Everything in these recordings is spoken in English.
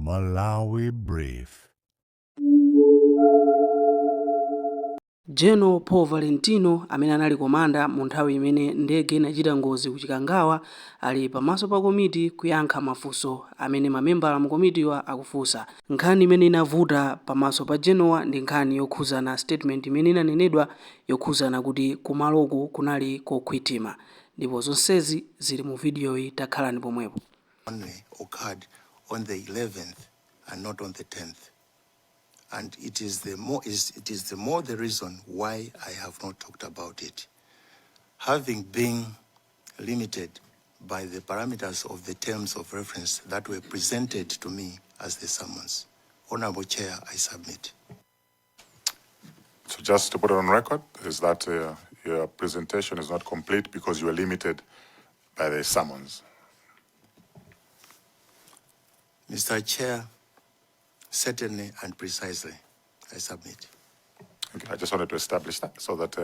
Malawi Brief. General Paul Valentino amene anali komanda mu nthawi imene ndege inachita ngozi ku Chikangawa ali pamaso pa komiti kuyankha mafunso amene mamembala mu komitiwa akufunsa. Nkhani imene inavuta pamaso pa General ndi nkhani yokhuzana statement imene inanenedwa yokhuzana kuti kumaloko kunali Kwakhwithima, ndipo zonsezi zili mu videoyi, takhalani pomwepo. Only occurred on the 11th and not on the 10th. And it is the more the reason why I have not talked about it. Having been limited by the parameters of the terms of reference that were presented to me as the summons. Honorable Chair, I submit. So just to put it on record, is that your presentation is not complete because you are limited by the summons. Mr. Chair, certainly and precisely, I submit. Okay, I just wanted to establish that so that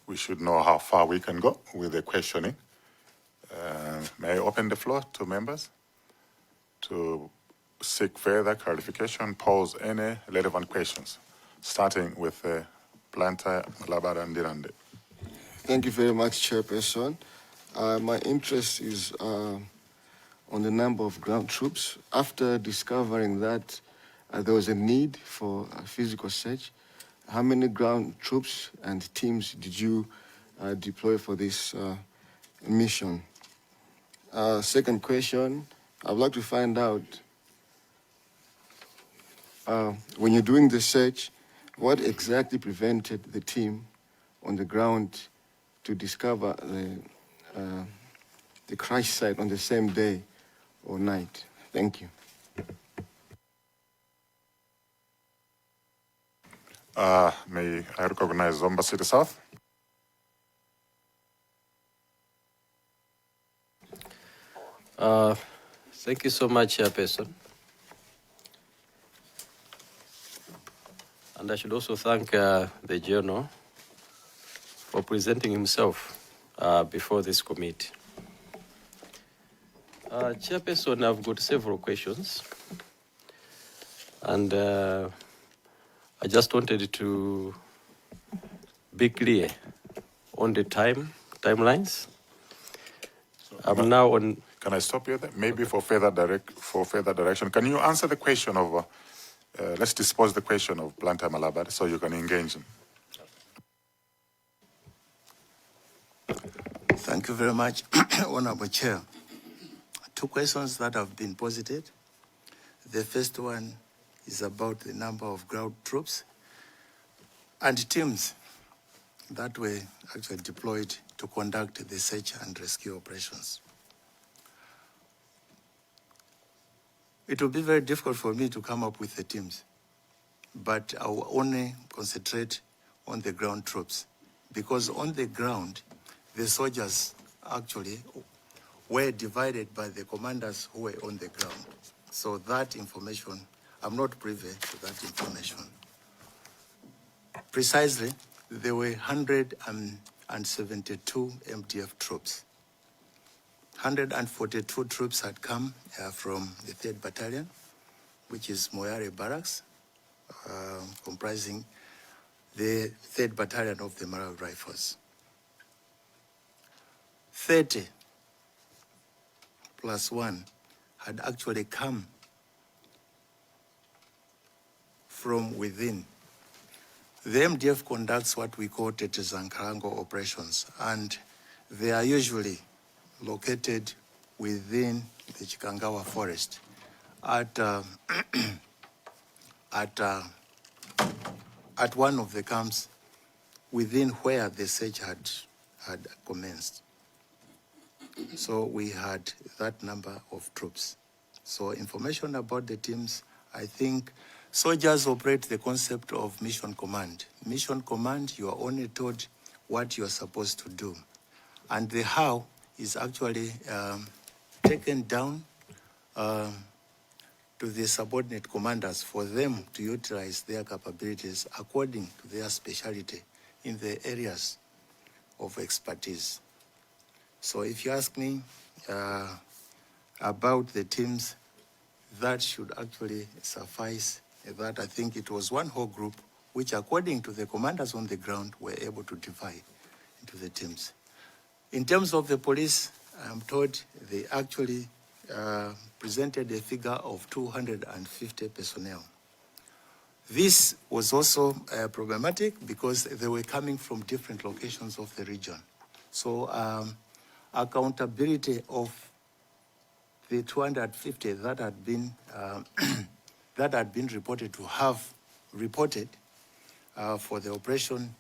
we should know how far we can go with the questioning. May I open the floor to members to seek further clarification, pose any relevant questions, starting with Planter Malabada Ndirande. Thank you very much, Chairperson. My interest is on the number of ground troops. After discovering that there was a need for a physical search, how many ground troops and teams did you deploy for this mission? Second question, I'd like to find out, when you're doing the search, what exactly prevented the team on the ground to discover the crash site on the same day or night? Thank you. May I recognize Zomba City South? Thank you so much, Chairperson. And I should also thank the General for presenting himself before this committee. Chairperson, I've got several questions. And I just wanted to be clear on the timelines. I'm now on. Can I stop you there? Maybe for further direction. Can you answer the question of? Let's dispose the question of Planter Malabada so you can engage him. Thank you very much, Honorable Chair. Two questions that have been posited. The first one is about the number of ground troops and teams that were actually deployed to conduct the search and rescue operations. It will be very difficult for me to come up with the teams, but I will only concentrate on the ground troops, because on the ground, the soldiers actually were divided by the commanders who were on the ground. So that information, I'm not privy to that information. Precisely, there were 172 MDF troops. 142 troops had come from the 3rd Battalion, which is Moyare Barracks, comprising the 3rd Battalion of the Malawi Rifles. 30 plus 1 had actually come from within. The MDF conducts what we call Tetezankarango operations, and they are usually located within the Chikangawa forest at one of the camps within where the search had commenced. So we had that number of troops. So information about the teams, I think soldiers operate the concept of mission command. Mission command, you are only told what you are supposed to do. And the how is actually taken down to the subordinate commanders for them to utilize their capabilities according to their specialty in the areas of expertise. So if you ask me about the teams, that should actually suffice. That I think it was one whole group, which according to the commanders on the ground, were able to divide into the teams. In terms of the police, I'm told they actually presented a figure of 250 personnel. This was also problematic because they were coming from different locations of the region. So accountability of the 250 that had been that had been reported to have reported for the operation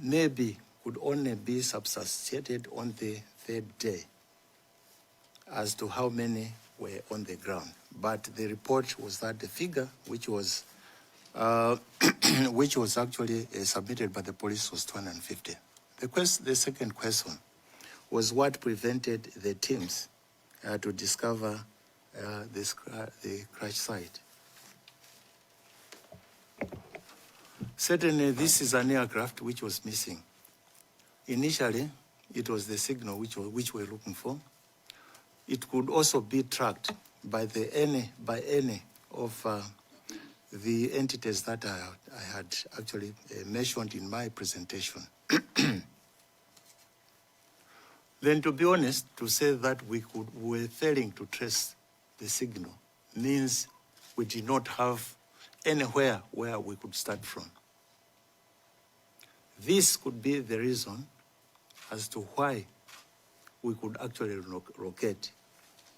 maybe could only be substantiated on the third day as to how many were on the ground. But the report was that the figure, which was which was actually submitted by the police, was 250. The second question was what prevented the teams to discover the crash site. Certainly, this is an aircraft which was missing. Initially, it was the signal which we're looking for. It could also be tracked by any of the entities that I had actually mentioned in my presentation. Then, to be honest, to say that we were failing to trace the signal means we did not have anywhere where we could start from. This could be the reason as to why we could actually locate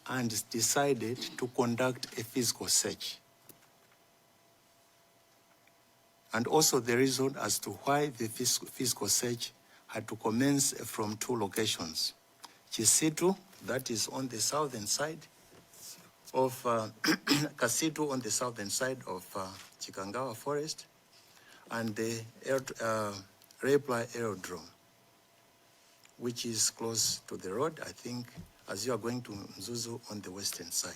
and decided to conduct a physical search. And also the reason as to why the physical search had to commence from two locations. Chisitu, that is on the southern side of Kasitu on the southern side of Chikangawa Forest, and the Reply Aerodrome, which is close to the road, I think, as you are going to Mzuzu on the western side.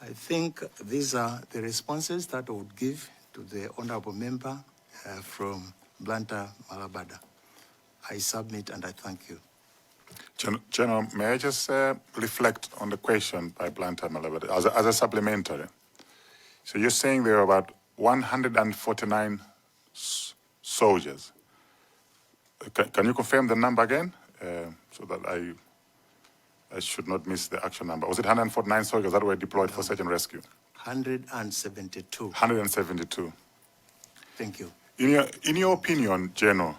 I think these are the responses that I would give to the honorable member from Blantyre Malabada. I submit and I thank you. General, may I just reflect on the question by Blantyre Malabada as a supplementary? So you're saying there are about 149 soldiers. Can you confirm the number again so that I should not miss the actual number? Was it 149 soldiers that were deployed for search and rescue? 172. 172. Thank you. In your opinion, General,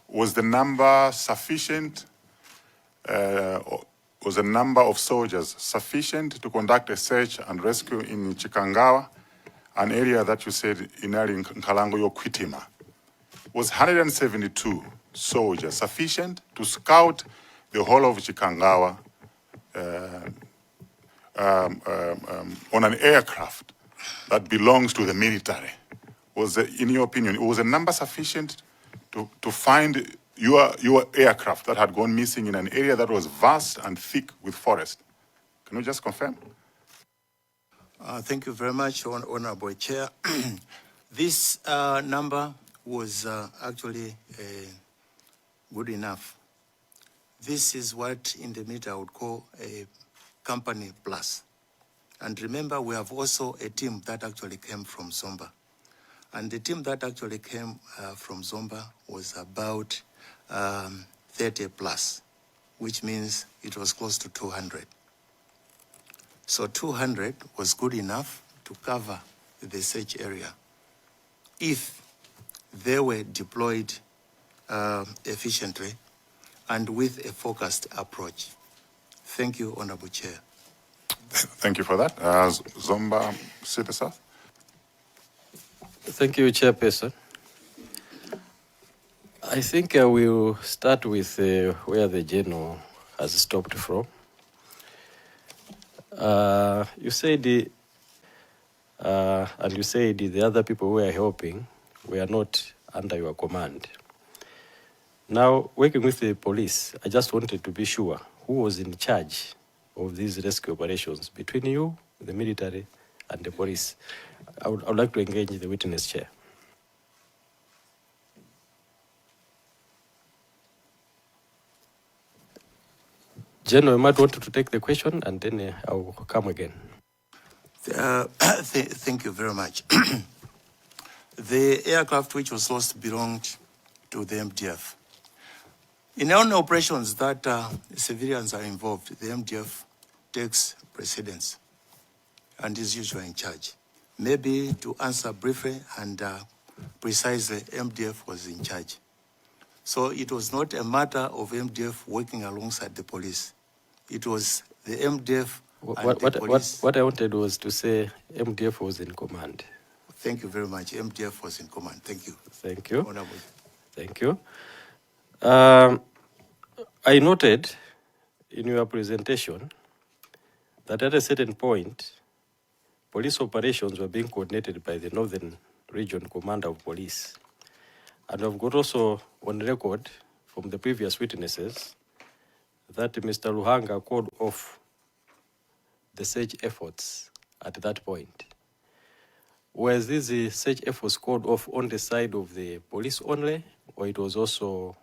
was the number sufficient? Was the number of soldiers sufficient to conduct a search and rescue in Chikangawa, an area that you said in Nkalango Kwakhwithima? Was 172 soldiers sufficient to scout the whole of Chikangawa on an aircraft that belongs to the military? In your opinion, was a number sufficient to find your aircraft that had gone missing in an area that was vast and thick with forest? Can you just confirm? Thank you very much, Honorable Chair. This number was actually good enough. This is what in the military I would call a company plus. And remember, we have also a team that actually came from Zomba. And the team that actually came from Zomba was about 30 plus, which means it was close to 200. So 200 was good enough to cover the search area if they were deployed efficiently and with a focused approach. Thank you, Honorable Chair. Thank you for that. Zomba City South. Thank you, Chairperson. I think we'll start with where the General has stopped from. You said, and you said the other people who are helping were not under your command. Now, working with the police, I just wanted to be sure who was in charge of these rescue operations between you, the military, and the police. I would like to engage the witness chair. General, you might want to take the question and then I'll come again. Thank you very much. The aircraft which was lost belonged to the MDF. In any operations that civilians are involved, the MDF takes precedence and is usually in charge. Maybe to answer briefly and precisely, MDF was in charge. So it was not a matter of MDF working alongside the police. It was the MDF and the police. What I wanted was to say MDF was in command. Thank you very much. MDF was in command. Thank you. Thank you. Honorable. Thank you. I noted in your presentation that at a certain point, police operations were being coordinated by the Northern Region Commander of Police. And I've got also on record from the previous witnesses that Mr. Luhanga called off the search efforts at that point. Was these search efforts called off on the side of the police only, or it was also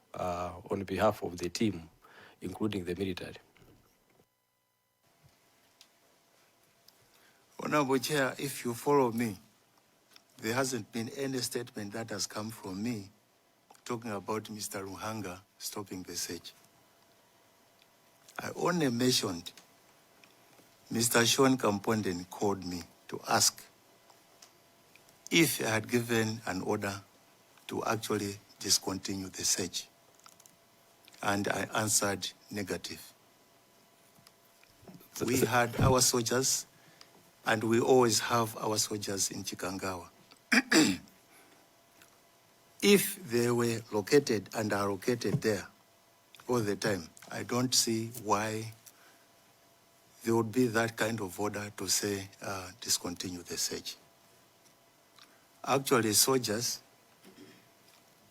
on behalf of the team, including the military? Honorable Chair, if you follow me, there hasn't been any statement that has come from me talking about Mr. Luhanga stopping the search. I only mentioned Mr. Sean Kamponden called me to ask if I had given an order to actually discontinue the search. And I answered negative. We had our soldiers, and we always have our soldiers in Chikangawa. If they were located and are located there all the time, I don't see why there would be that kind of order to say discontinue the search. Actually, soldiers,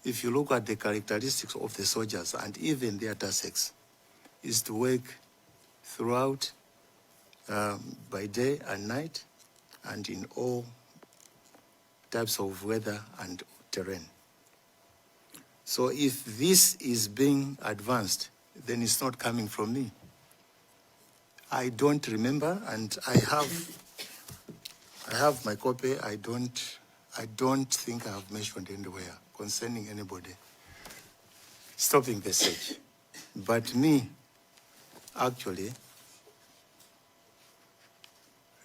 if you look at the characteristics of the soldiers and even their tasks, is to work throughout by day and night and in all types of weather and terrain. So if this is being advanced, then it's not coming from me. I don't remember, and I have my copy. I don't think I have mentioned anywhere concerning anybody stopping the search. But me, actually,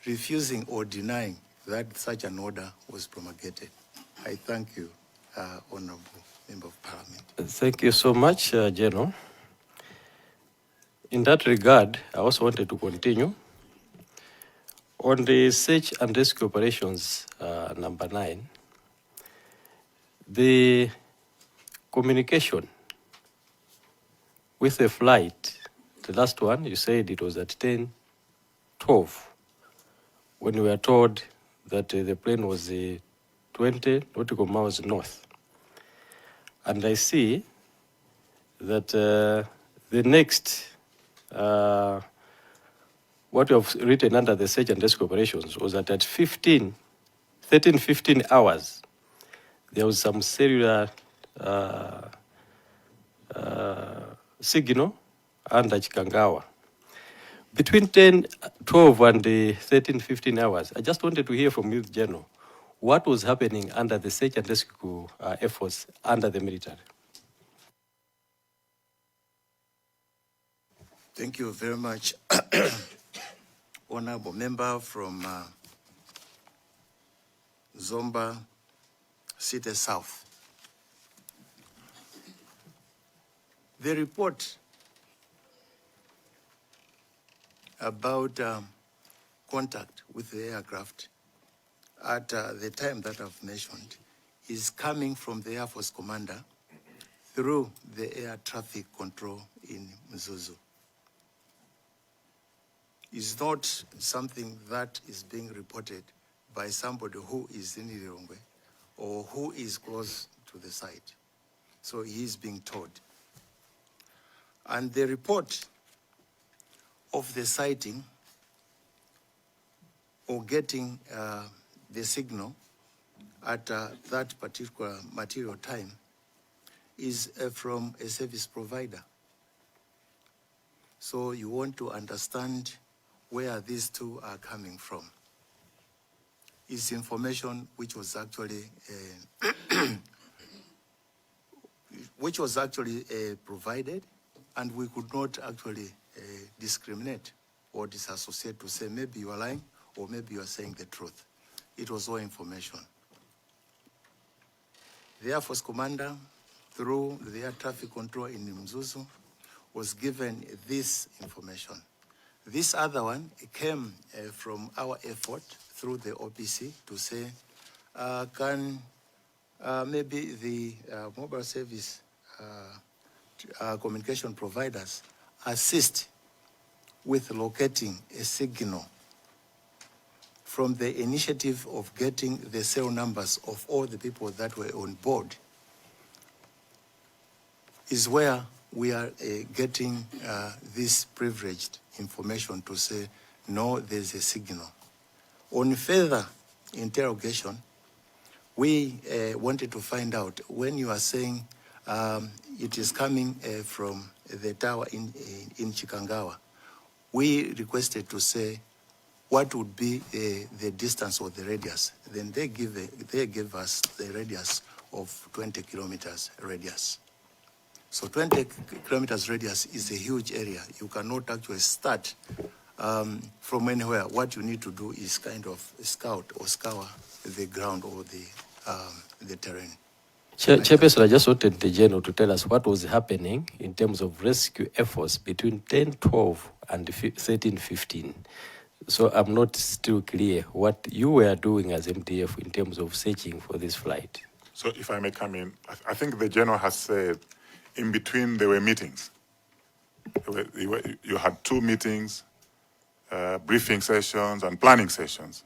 refusing or denying that such an order was promulgated. I thank you, Honorable Member of Parliament. Thank you so much, General. In that regard, I also wanted to continue. On the search and rescue operations, number 9, the communication with the flight, the last one, you said it was at 10:12, when we were told that the plane was 20 nautical miles north. And I see that the next, what we have written under the search and rescue operations was that at 15 hours, there was some cellular signal under Chikangawa. Between 10:12 and 15 hours, I just wanted to hear from you, General, what was happening under the search and rescue efforts under the military? Thank you very much, Honorable Member from Zomba City South. The report about contact with the aircraft at the time that I've mentioned is coming from the Air Force Commander through the air traffic control in Mzuzu. It's not something that is being reported by somebody who is in Lilongwe or who is close to the site. So he is being told. And the report of the sighting or getting the signal at that particular material time is from a service provider. So you want to understand where these two are coming from. It's information which was actually provided, and we could not actually discriminate or disassociate to say maybe you are lying or maybe you are saying the truth. It was all information. The Air Force commander, through the air traffic control in Mzuzu, was given this information. This other one came from our effort through the OPC to say, can maybe the mobile service communication providers assist with locating a signal from the initiative of getting the cell numbers of all the people that were on board, is where we are getting this privileged information to say, no, there's a signal. On further interrogation, we wanted to find out, when you are saying it is coming from the tower in Chikangawa, we requested to say what would be the distance or the radius. Then they gave us the radius of 20 kilometers radius. So 20 kilometers radius is a huge area. You cannot actually start from anywhere. What you need to do is kind of scout or scour the ground or the terrain. Chairperson, I just wanted the general to tell us what was happening in terms of rescue efforts between 10:12 and 13:15. So I'm not still clear what you were doing as MDF in terms of searching for this flight. So if I may come in, I think the general has said in between there were meetings. You had 2 meetings, briefing sessions and planning sessions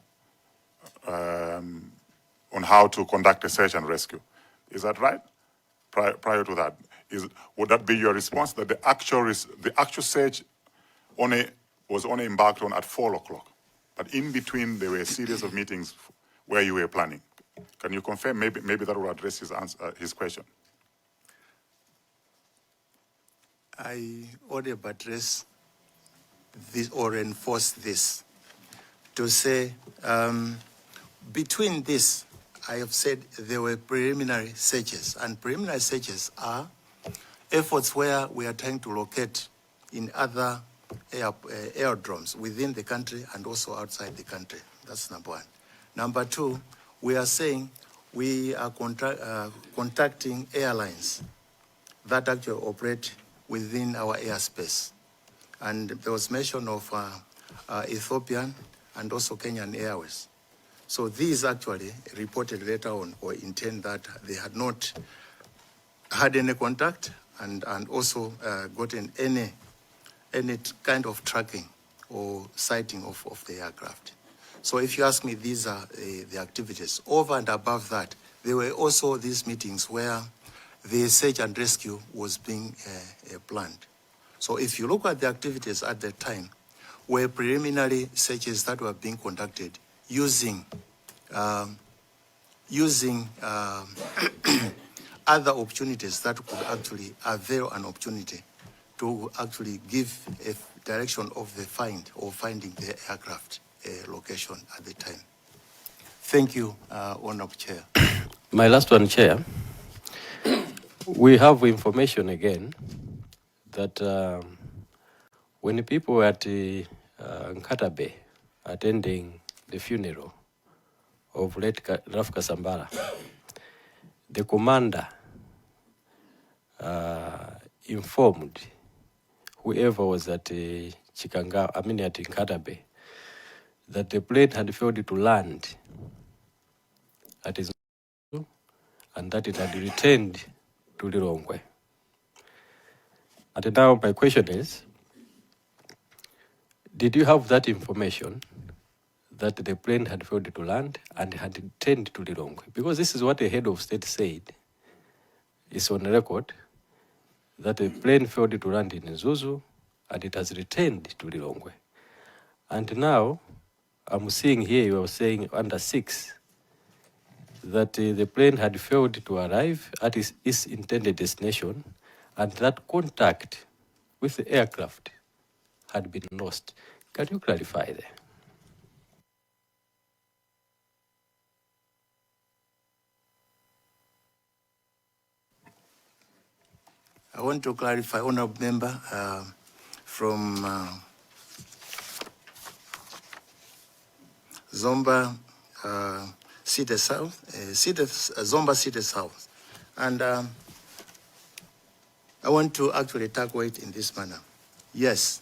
on how to conduct a search and rescue. Is that right? Prior to that, would that be your response, that the actual search was only embarked on at 4 o'clock, but in between there were a series of meetings where you were planning? Can you confirm? Maybe that will address his question. I ought to address this or reinforce this to say, between this, I have said there were preliminary searches, and preliminary searches are efforts where we are trying to locate in other aerodromes within the country and also outside the country. That's number one. Number two, we are saying we are contacting airlines that actually operate within our airspace. And there was mention of Ethiopian and also Kenyan Airways. So these actually reported later on or intend that they had not had any contact and also gotten any kind of tracking or sighting of the aircraft. So if you ask me, these are the activities. Over and above that, there were also these meetings where the search and rescue was being planned. So if you look at the activities at that time, were preliminary searches that were being conducted using other opportunities that could actually avail an opportunity to actually give a direction of the find or finding the aircraft location at the time. Thank you, Honorable Chair. My last one, Chair. We have information again that when people were at Nkatabe attending the funeral of late Raf Kasambara, the commander informed whoever was at Chikanga, at Nkatabe, that the plane had failed to land at his and that it had returned to Lilongwe. And now my question is, did you have that information that the plane had failed to land and had returned to Lilongwe? Because this is what the head of state said. It's on record that the plane failed to land in Zuzu and it has returned to Lilongwe. And now I'm seeing here you are saying under 6 that the plane had failed to arrive at its intended destination and that contact with the aircraft had been lost. Can you clarify there? I want to clarify, Honourable Member, from Zomba City South, Zomba City South. And I want to actually tackle it in this manner. Yes,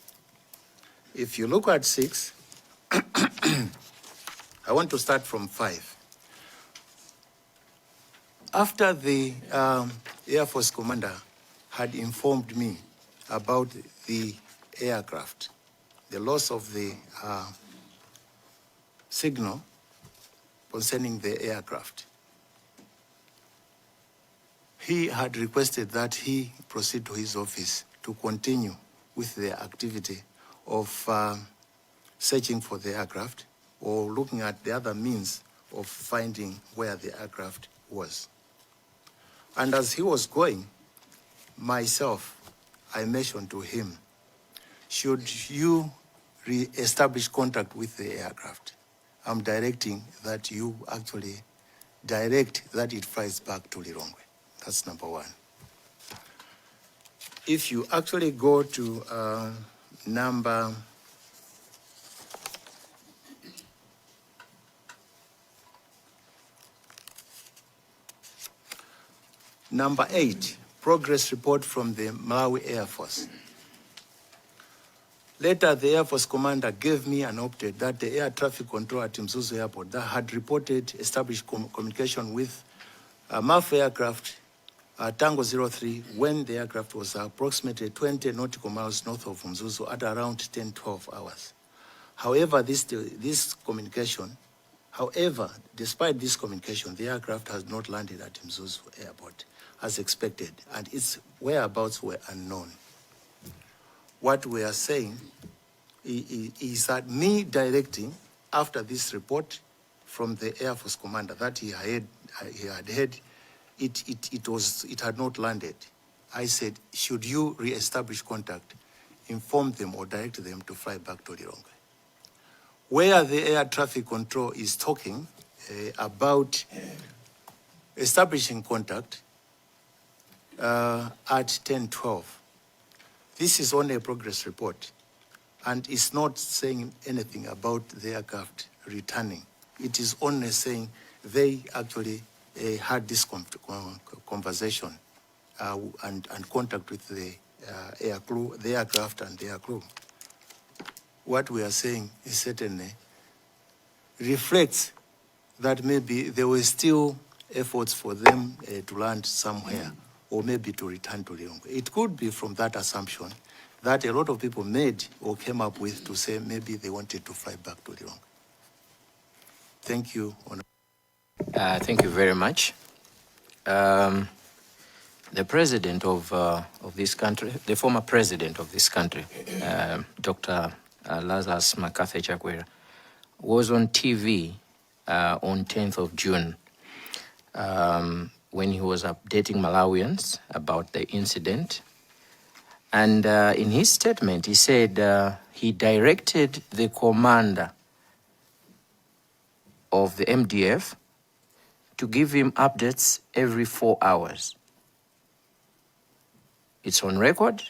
if you look at 6, I want to start from 5. After the Air Force commander had informed me about the aircraft, the loss of the signal concerning the aircraft, he had requested that he proceed to his office to continue with the activity of searching for the aircraft or looking at the other means of finding where the aircraft was. And as he was going, myself, I mentioned to him, should you re-establish contact with the aircraft, I'm directing that you actually direct that it flies back to Lilongwe. That's number 1. If you actually go to number 8, progress report from the Malawi Air Force. Later, the Air Force commander gave me an update that the air traffic control at Mzuzu Airport that had reported established communication with MAF aircraft Tango 03 when the aircraft was approximately 20 nautical miles north of Mzuzu at around 10-12 hours. However, despite this communication, the aircraft has not landed at Mzuzu Airport as expected, and its whereabouts were unknown. What we are saying is that me directing, after this report from the Air Force commander that he had heard, it had not landed. I said, should you re-establish contact, inform them or direct them to fly back to Lilongwe. Where the air traffic control is talking about establishing contact at 10:12. This is only a progress report, and it's not saying anything about the aircraft returning. It is only saying they actually had this conversation and contact with the aircraft and the air crew. What we are saying is certainly reflects that maybe there were still efforts for them to land somewhere or maybe to return to Lilongwe. It could be from that assumption that a lot of people made or came up with to say maybe they wanted to fly back to Lilongwe. Thank you. Thank you very much. The president of this country, the former president of this country, Dr. Lazarus McCarthy Chakwera, was on TV on 10th of June when he was updating Malawians about the incident. And in his statement, he said he directed the commander of the MDF to give him updates every 4 hours. It's on record.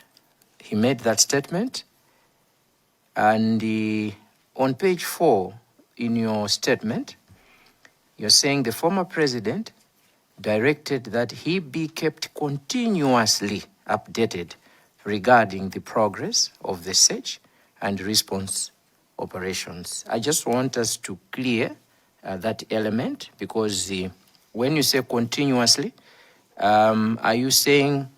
He made that statement. And on page 4 in your statement, you're saying the former president directed that he be kept continuously updated regarding the progress of the search and response operations. I just want us to clear that element, because when you say continuously, are you saying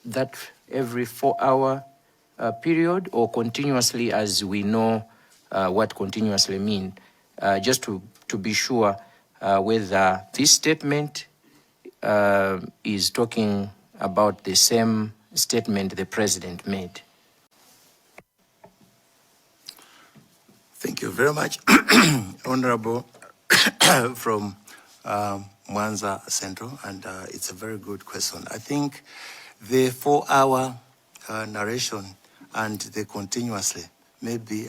that every 4-hour period, or continuously as we know what continuously mean? Just to be sure whether this statement is talking about the same statement the president made. Thank you very much, Honorable from Mwanza Central, and it's a very good question. I think the 4-hour narration and the continuously, maybe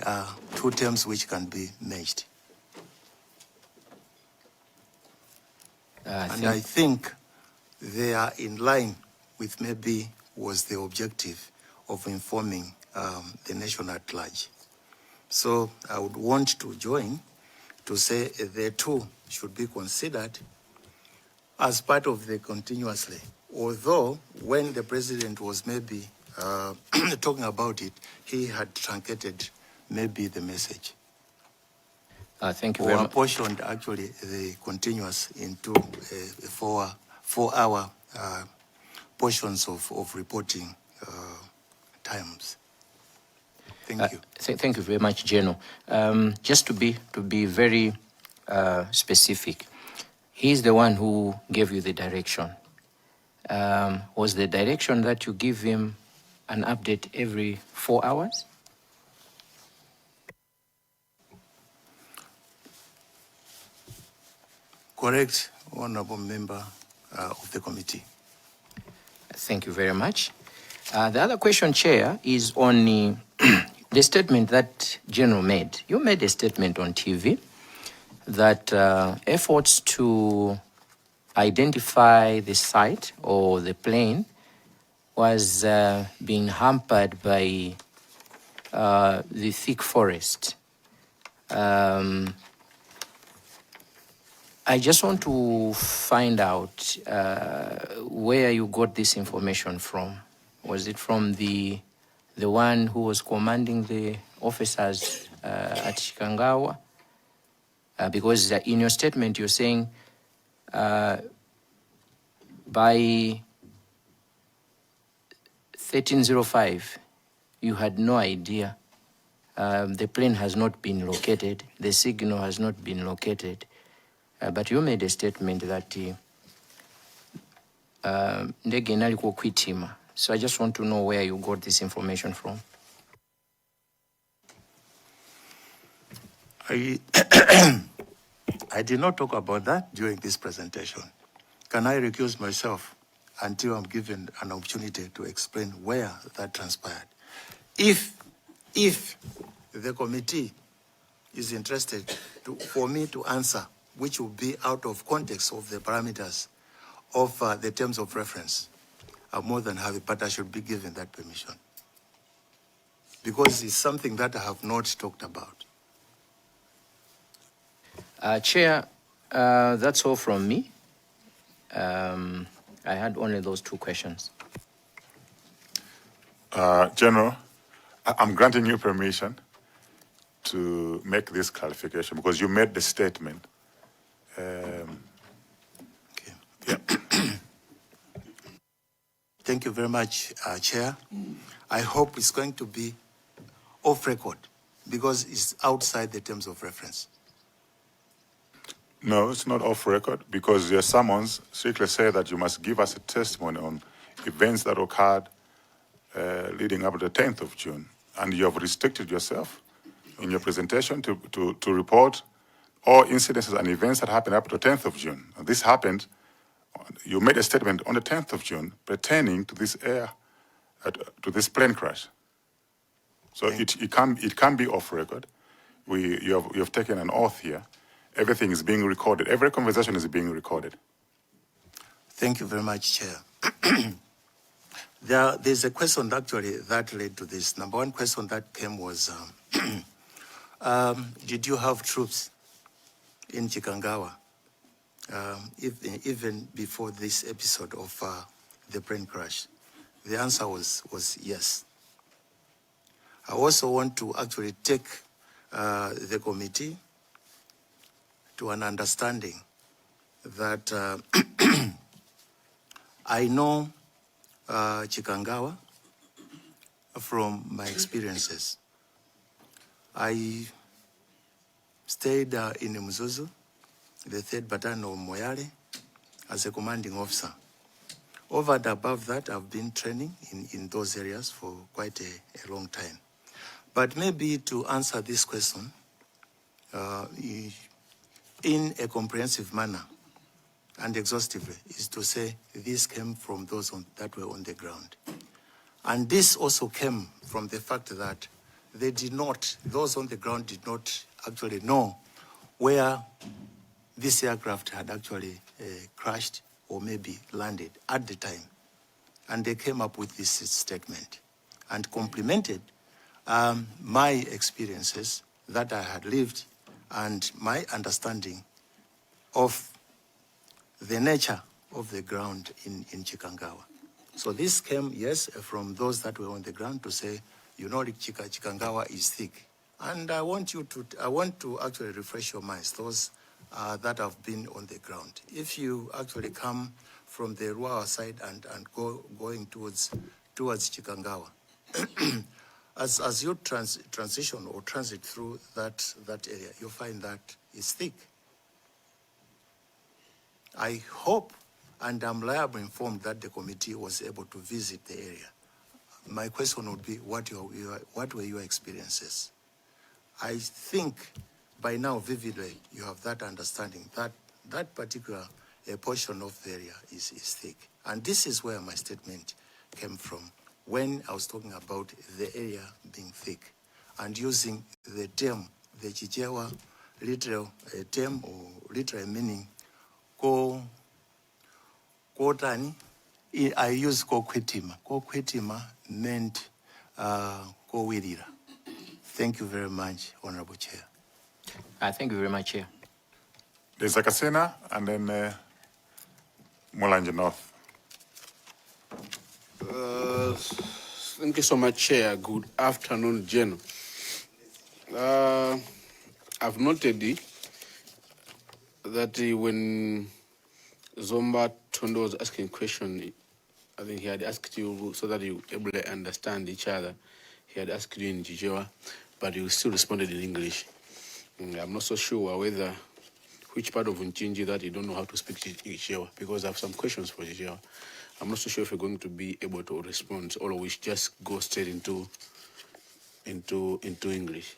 two terms which can be merged. And I think they are in line with maybe was the objective of informing the nation at large. So I would want to join to say the two should be considered as part of the continuously. Although when the president was maybe talking about it, he had truncated maybe the message. Thank you very much. Or portioned actually the continuous into 4-hour portions of reporting times. Thank you. Thank you very much, General. Just to be very specific, he's the one who gave you the direction. Was the direction that you give him an update every 4 hours? Correct, honorable member of the committee. Thank you very much. The other question, Chair, is on the statement that General made. You made a statement on TV that efforts to identify the site or the plane was being hampered by the thick forest. I just want to find out where you got this information from. Was it from the one who was commanding the officers at Chikangawa? Because in your statement you're saying by 1305 you had no idea. The plane has not been located, the signal has not been located. But you made a statement that ndege inali Kwakhwithima. So I just want to know where you got this information from. I did not talk about that during this presentation. Can I recuse myself until I'm given an opportunity to explain where that transpired? If the committee is interested for me to answer, which will be out of context of the parameters of the terms of reference, I'm more than happy, but I should be given that permission. Because it's something that I have not talked about. Chair, that's all from me. I had only those two questions. General, I'm granting you permission to make this clarification because you made the statement. Okay. Yeah. Thank you very much, Chair. I hope it's going to be off record because it's outside the terms of reference. No, it's not off record because your summons strictly say that you must give us a testimony on events that occurred leading up to the 10th of June. And you have restricted yourself in your presentation to report all incidences and events that happened up to the 10th of June. And this happened, you made a statement on the 10th of June pertaining to this to this plane crash. So it can be off record. You have taken an oath here. Everything is being recorded. Every conversation is being recorded. Thank you very much, Chair. There's a question actually that led to this. Number one question that came was, did you have troops in Chikangawa even before this episode of the plane crash? The answer was yes. I also want to actually take the committee to an understanding that I know Chikangawa from my experiences. I stayed in Mzuzu, the 3rd Battalion of Moyale, as a commanding officer. Over and above that, I've been training in those areas for quite a long time. But maybe to answer this question in a comprehensive manner and exhaustively is to say this came from those that were on the ground. And this also came from the fact that they did not, those on the ground did not actually know where this aircraft had actually crashed or maybe landed at the time. And they came up with this statement and complimented my experiences that I had lived and my understanding of the nature of the ground in Chikangawa. So this came, yes, from those that were on the ground to say, you know, Chikangawa is thick. And I want to actually refresh your minds, those that have been on the ground. If you actually come from the Ruawa side and going towards Chikangawa, as you transition or transit through that area, you'll find that it's thick. I hope, and I'm reliably informed that the committee was able to visit the area. My question would be, what were your experiences? I think by now, vividly, you have that understanding that that particular portion of the area is thick. And this is where my statement came from when I was talking about the area being thick and using the term, the Chichewa literal term or literal meaning, Kotani, I use Kwakhwithima. Kwakhwithima meant Kowirira. Thank you very much, Honorable Chair. Thank you very much, Chair. There's Akasena and then Mulanje North. Thank you so much, Chair. Good afternoon, General. I've noted that when Zomba Tondo was asking a question, I think he had asked you so that you able to understand each other. He had asked you in Chichewa, but you still responded in English. I'm not so sure whether which part of Unchinji that you don't know how to speak Chichewa, because I have some questions for Chichewa. I'm not so sure if you're going to be able to respond, all of which just go straight into English.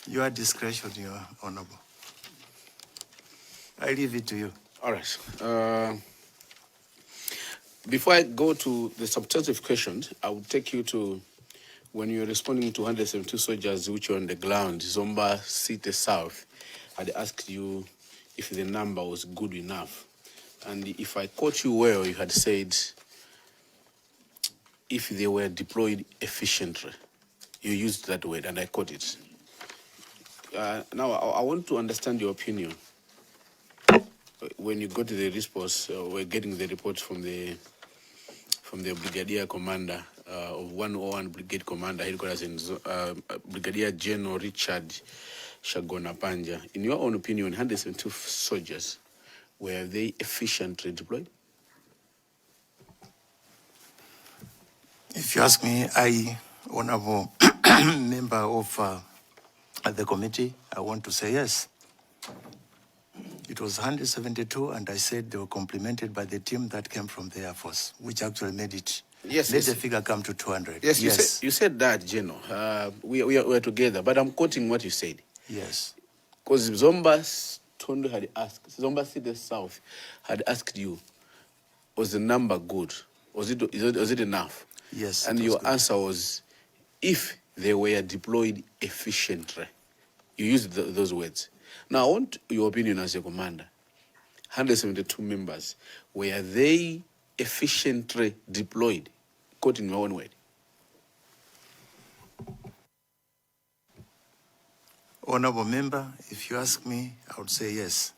Your discretion, Your Honorable. I leave it to you. All right. Before I go to the substantive questions, I will take you to when you're responding to 172 soldiers which were on the ground. Zomba City South had asked you if the number was good enough. And if I caught you well, you had said if they were deployed efficiently. You used that word, and I caught it. Now, I want to understand your opinion. When you got the response, we're getting the report from the Brigadier Commander of 101 Brigade Commander, headquarters in Brigadier General Richard Shagona Panja. In your own opinion, 172 soldiers, were they efficiently deployed? If you ask me, I, Honorable member of the committee, I want to say yes. It was 172, and I said they were complemented by the team that came from the Air Force, which actually made it. Yes, let the figure come to 200. Yes, you said that, General. We are together, but I'm quoting what you said. Yes. Because Zomba Tondo had asked, Zomba City South had asked you, was the number good? Was it enough? Yes. And your answer was, if they were deployed efficiently. You used those words. Now, I want your opinion as a commander. 172 members, were they efficiently deployed? Quote in your own word. Honorable member, if you ask me, I would say yes.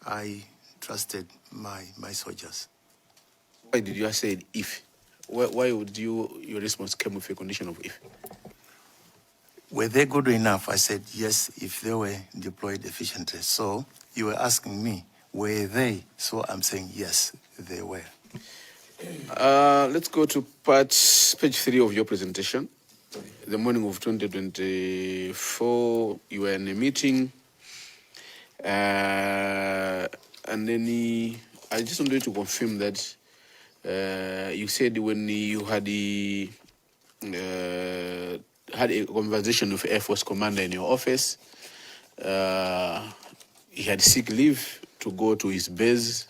I trusted my soldiers. Why did you say if? Why would your response come with a condition of if? Were they good enough? I said yes, if they were deployed efficiently. So you were asking me, were they? So I'm saying yes, they were. Let's go to page 3 of your presentation. The morning of 2024, you were in a meeting, and then I just wanted to confirm that you said when you had a conversation with Air Force Commander in your office, he had sick leave to go to his base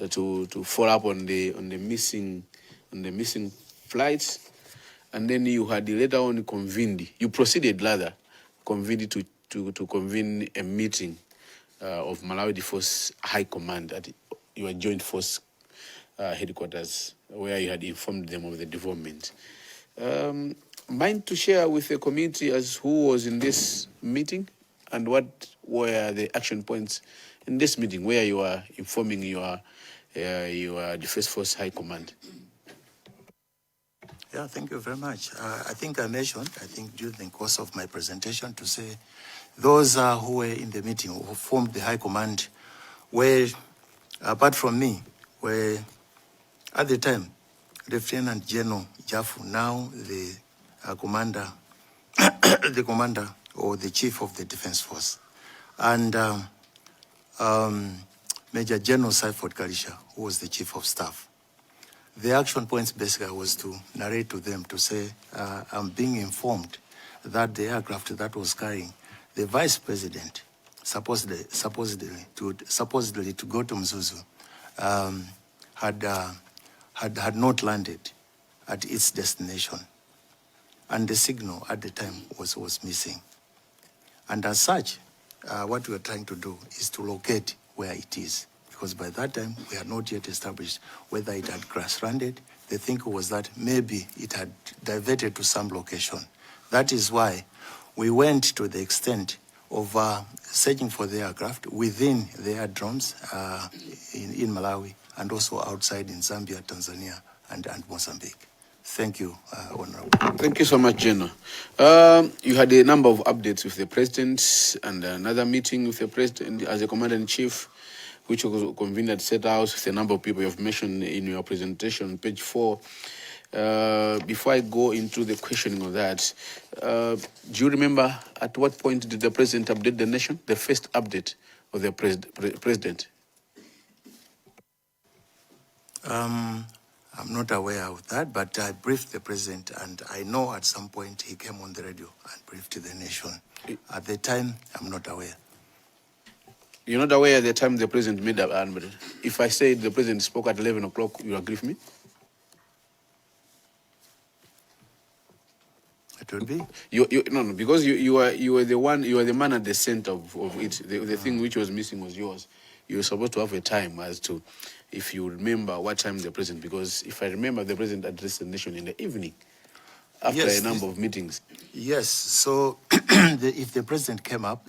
to follow up on the missing flights, and then you had later on convened, you proceeded rather, convened to convene a meeting of Malawi Force High Command at your Joint Force headquarters, where you had informed them of the development. Mind to share with the community as who was in this meeting and what were the action points in this meeting where you are informing your Defense Force High Command? Yeah, thank you very much. I think I mentioned, during the course of my presentation to say those who were in the meeting, who formed the High Command, were, apart from me, were at the time, Lieutenant General Jafu, now the commander, the commander or the chief of the Defense Force, and Major General Seifert Kalisha, who was the chief of staff. The action points basically was to narrate to them to say, I'm being informed that the aircraft that was carrying the vice president, supposedly to go to Mzuzu, had not landed at its destination, and the signal at the time was missing. And as such, what we are trying to do is to locate where it is, because by that time we had not yet established whether it had crash landed. The thinking was that maybe it had diverted to some location. That is why we went to the extent of searching for the aircraft within the aerodromes in Malawi and also outside in Zambia, Tanzania, and Mozambique. Thank you, Honorable. Thank you so much, General. You had a number of updates with the President and another meeting with the President as a Commander-in-Chief, which was convened at State House with a number of people you have mentioned in your presentation, page 4. Before I go into the questioning of that, do you remember at what point did the President update the nation? The first update of the President? I'm not aware of that, but I briefed the President, and I know at some point he came on the radio and briefed the nation. At the time, I'm not aware. You're not aware at the time the President made that admission? If I say the President spoke at 11 o'clock, you agree with me? It would be. No, because you were the man at the center of it. The thing which was missing was yours. You were supposed to have a time as to, if you remember what time the President, because if I remember, the President addressed the nation in the evening after a number of meetings. Yes, so if the President came up,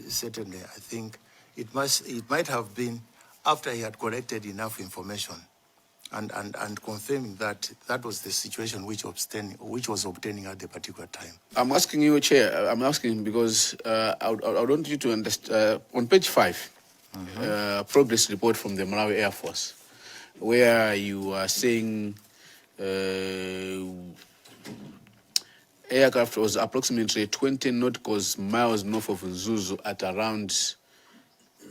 certainly I think it might have been after he had collected enough information and confirming that that was the situation which was obtaining at the particular time. I'm asking you, Chair, I'm asking because I want you to understand, on page 5, progress report from the Malawi Air Force, where you are saying aircraft was approximately 20 nautical miles north of Mzuzu at around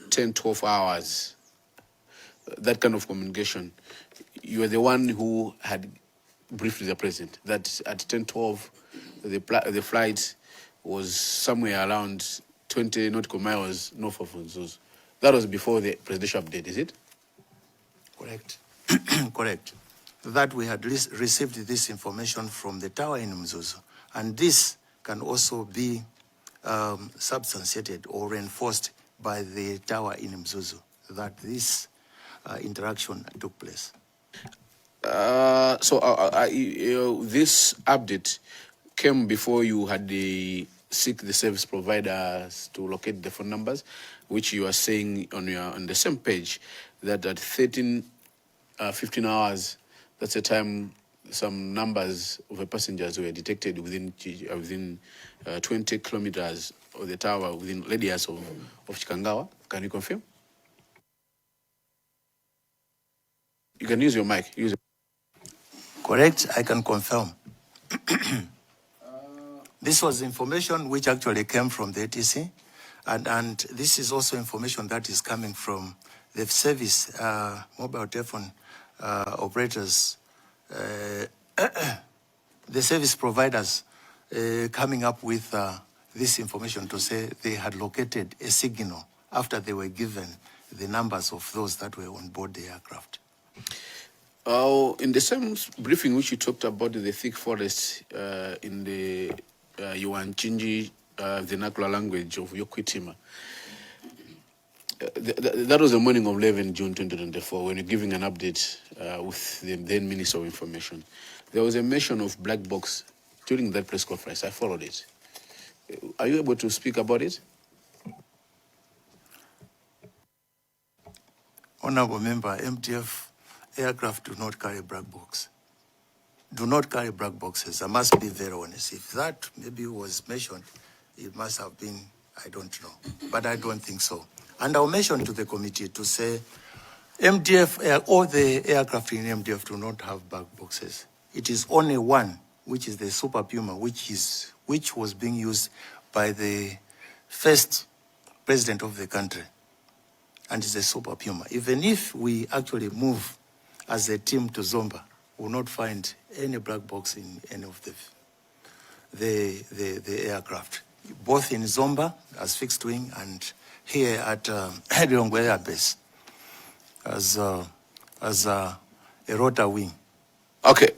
10-12 hours. That kind of communication. You are the one who had briefed the President that at 10-12 the flight was somewhere around 20 nautical miles north of Mzuzu. That was before the presidential update, is it? Correct. Correct. That we had received this information from the tower in Mzuzu. And this can also be substantiated or reinforced by the tower in Mzuzu, that this interaction took place. This update came before you had seek the service providers to locate the phone numbers, which you are saying on the same page that at 15 hours, that's the time some numbers of the passengers were detected within 20 kilometers of the tower, within radius of Chikangawa. Can you confirm? You can use your mic. Correct, I can confirm. This was information which actually came from the ATC, and this is also information that is coming from the service, mobile telephone operators, the service providers coming up with this information to say they had located a signal after they were given the numbers of those that were on board the aircraft. In the same briefing which you talked about the thick forest in the Yuanchinji vernacular language of Kwakhwithima, that was the morning of 11 June 2024 when you're giving an update with the then Minister of Information. There was a mention of black box during that press conference. I followed it. Are you able to speak about it? Honorable Member, MTF aircraft do not carry black box. Do not carry black boxes. I must be very honest. If that maybe was mentioned, it must have been, I don't know. But I don't think so. And I'll mention to the committee to say MTF, all the aircraft in MTF do not have black boxes. It is only one, which is the Super Puma, which was being used by the first president of the country. And it's a Super Puma. Even if we actually move as a team to Zomba, we will not find any black box in any of the aircraft, both in Zomba as fixed wing and here at Lilongwe Air Base as a rotor wing. Okay.